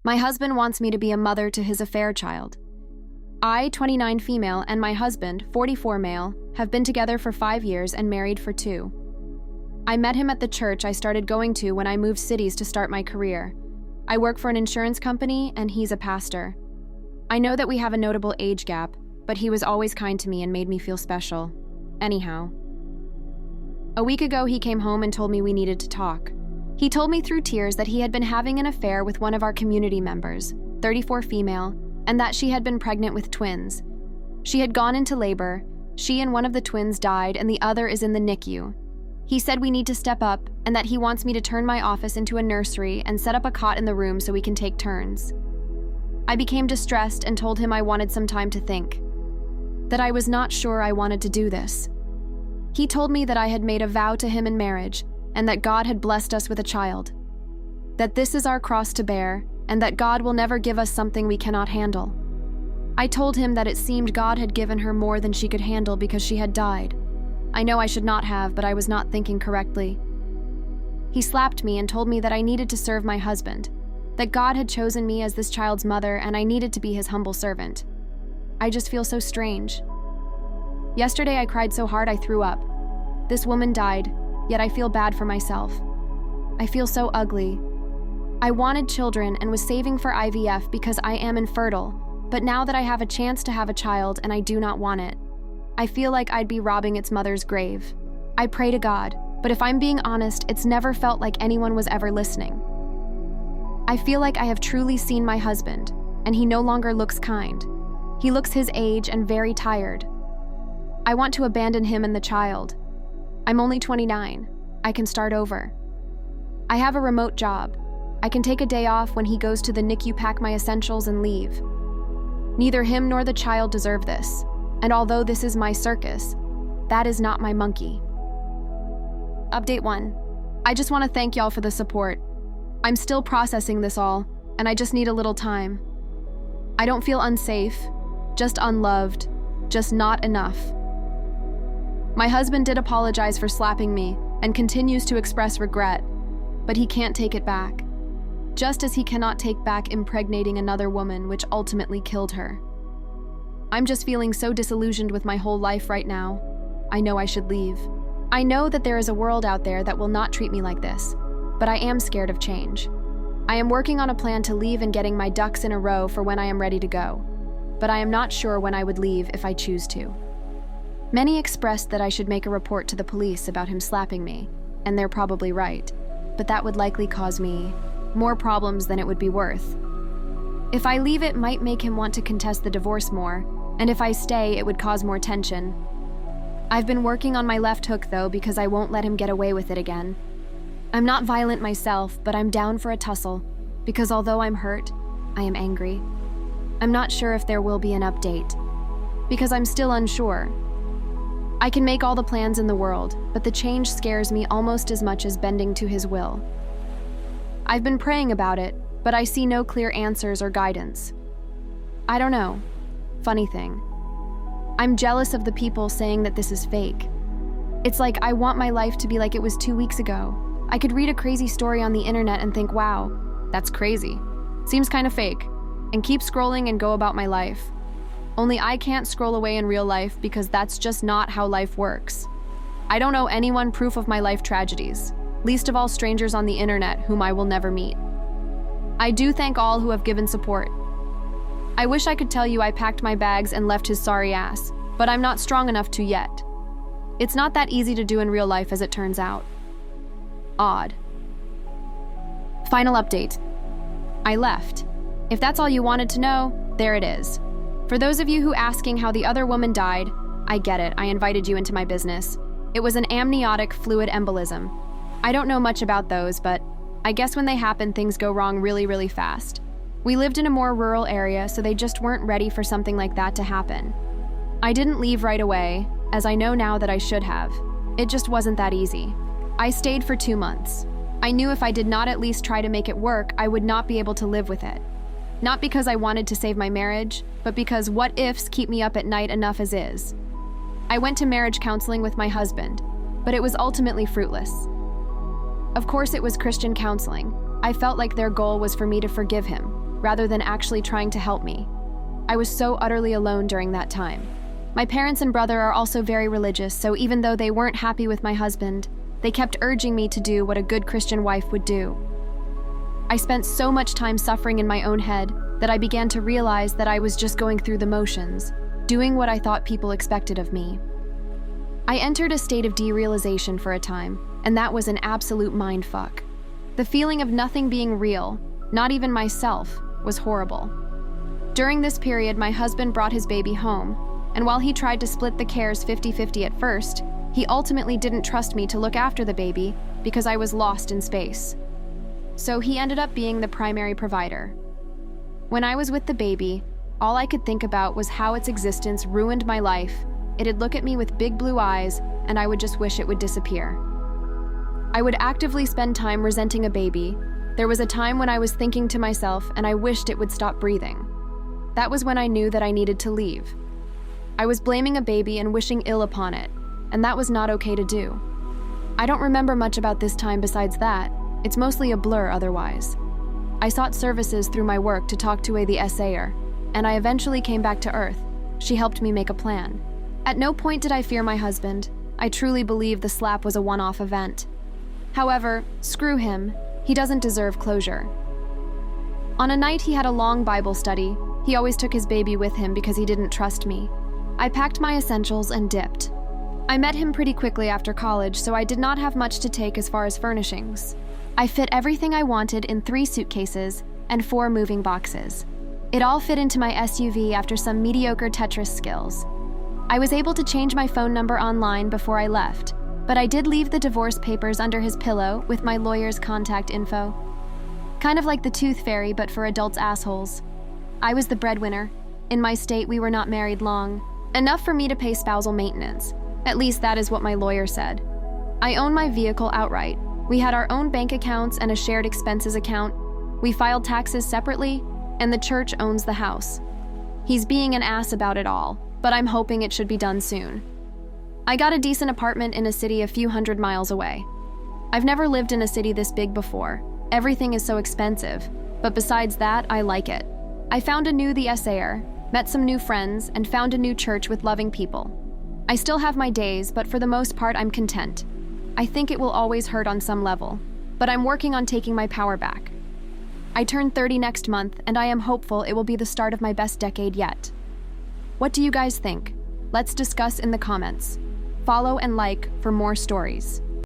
My husband wants me to be a mother to his affair child. I, 29 female, and my husband, 44 male, have been together for 5 years and married for 2. I met him at the church I started going to when I moved cities to start my career. I work for an insurance company, and he's a pastor. I know that we have a notable age gap, but he was always kind to me and made me feel special. Anyhow. A week ago, he came home and told me we needed to talk. He told me through tears that he had been having an affair with one of our community members, 34 female, and that she had been pregnant with twins. She had gone into labor, she and one of the twins died, and the other is in the NICU. He said we need to step up and that he wants me to turn my office into a nursery and set up a cot in the room so we can take turns. I became distressed and told him I wanted some time to think, that I was not sure I wanted to do this. He told me that I had made a vow to him in marriage and that God had blessed us with a child, that this is our cross to bear and that God will never give us something we cannot handle. I told him that it seemed God had given her more than she could handle because she had died. I know I should not have, but I was not thinking correctly. He slapped me and told me that I needed to serve my husband, that God had chosen me as this child's mother and I needed to be his humble servant. I just feel so strange. Yesterday I cried so hard I threw up. This woman died, yet I feel bad for myself. I feel so ugly. I wanted children and was saving for IVF because I am infertile, but now that I have a chance to have a child and I do not want it, I feel like I'd be robbing its mother's grave. I pray to God, but if I'm being honest, it's never felt like anyone was ever listening. I feel like I have truly seen my husband, and he no longer looks kind. He looks his age and very tired. I want to abandon him and the child. I'm only 29. I can start over. I have a remote job. I can take a day off when he goes to the NICU, pack my essentials, and leave. Neither him nor the child deserve this, and although this is my circus, that is not my monkey. Update 1. I just want to thank y'all for the support. I'm still processing this all, and I just need a little time. I don't feel unsafe, just unloved, just not enough. My husband did apologize for slapping me and continues to express regret, but he can't take it back. Just as he cannot take back impregnating another woman, which ultimately killed her. I'm just feeling so disillusioned with my whole life right now. I know I should leave. I know that there is a world out there that will not treat me like this, but I am scared of change. I am working on a plan to leave and getting my ducks in a row for when I am ready to go, but I am not sure when I would leave if I choose to. Many expressed that I should make a report to the police about him slapping me, and they're probably right, but that would likely cause me more problems than it would be worth. If I leave, it might make him want to contest the divorce more, and if I stay, it would cause more tension. I've been working on my left hook though because I won't let him get away with it again. I'm not violent myself, but I'm down for a tussle, because although I'm hurt, I am angry. I'm not sure if there will be an update, because I'm still unsure. I can make all the plans in the world, but the change scares me almost as much as bending to his will. I've been praying about it, but I see no clear answers or guidance. I don't know. Funny thing. I'm jealous of the people saying that this is fake. It's like I want my life to be like it was 2 weeks ago. I could read a crazy story on the internet and think, wow, that's crazy. Seems kind of fake. And keep scrolling and go about my life. Only I can't scroll away in real life because that's just not how life works. I don't owe anyone proof of my life tragedies, least of all strangers on the internet whom I will never meet. I do thank all who have given support. I wish I could tell you I packed my bags and left his sorry ass, but I'm not strong enough to yet. It's not that easy to do in real life as it turns out. Odd. Final update. I left. If that's all you wanted to know, there it is. For those of you who asking how the other woman died, I get it, I invited you into my business. It was an amniotic fluid embolism. I don't know much about those, but I guess when they happen, things go wrong really, really fast. We lived in a more rural area, so they just weren't ready for something like that to happen. I didn't leave right away, as I know now that I should have. It just wasn't that easy. I stayed for 2 months. I knew if I did not at least try to make it work, I would not be able to live with it. Not because I wanted to save my marriage, but because what ifs keep me up at night enough as is. I went to marriage counseling with my husband, but it was ultimately fruitless. Of course, it was Christian counseling. I felt like their goal was for me to forgive him, rather than actually trying to help me. I was so utterly alone during that time. My parents and brother are also very religious, so even though they weren't happy with my husband, they kept urging me to do what a good Christian wife would do. I spent so much time suffering in my own head that I began to realize that I was just going through the motions, doing what I thought people expected of me. I entered a state of derealization for a time, and that was an absolute mindfuck. The feeling of nothing being real, not even myself, was horrible. During this period, my husband brought his baby home, and while he tried to split the cares 50-50 at first, he ultimately didn't trust me to look after the baby because I was lost in space. So he ended up being the primary provider. When I was with the baby, all I could think about was how its existence ruined my life. It'd look at me with big blue eyes, and I would just wish it would disappear. I would actively spend time resenting a baby. There was a time when I was thinking to myself, and I wished it would stop breathing. That was when I knew that I needed to leave. I was blaming a baby and wishing ill upon it, and that was not okay to do. I don't remember much about this time besides that. It's mostly a blur otherwise. I sought services through my work to talk to the essayer, and I eventually came back to Earth. She helped me make a plan. At no point did I fear my husband. I truly believe the slap was a one-off event. However, screw him. He doesn't deserve closure. On a night he had a long Bible study. He always took his baby with him because he didn't trust me. I packed my essentials and dipped. I met him pretty quickly after college, so I did not have much to take as far as furnishings. I fit everything I wanted in 3 suitcases and 4 moving boxes. It all fit into my SUV after some mediocre Tetris skills. I was able to change my phone number online before I left, but I did leave the divorce papers under his pillow with my lawyer's contact info. Kind of like the tooth fairy, but for adults' assholes. I was the breadwinner. In my state, we were not married long. Enough for me to pay spousal maintenance. At least that is what my lawyer said. I own my vehicle outright. We had our own bank accounts and a shared expenses account. We filed taxes separately, and the church owns the house. He's being an ass about it all, but I'm hoping it should be done soon. I got a decent apartment in a city a few hundred miles away. I've never lived in a city this big before. Everything is so expensive, but besides that, I like it. I found a new the essayer, met some new friends, and found a new church with loving people. I still have my days, but for the most part, I'm content. I think it will always hurt on some level, but I'm working on taking my power back. I turn 30 next month, and I am hopeful it will be the start of my best decade yet. What do you guys think? Let's discuss in the comments. Follow and like for more stories.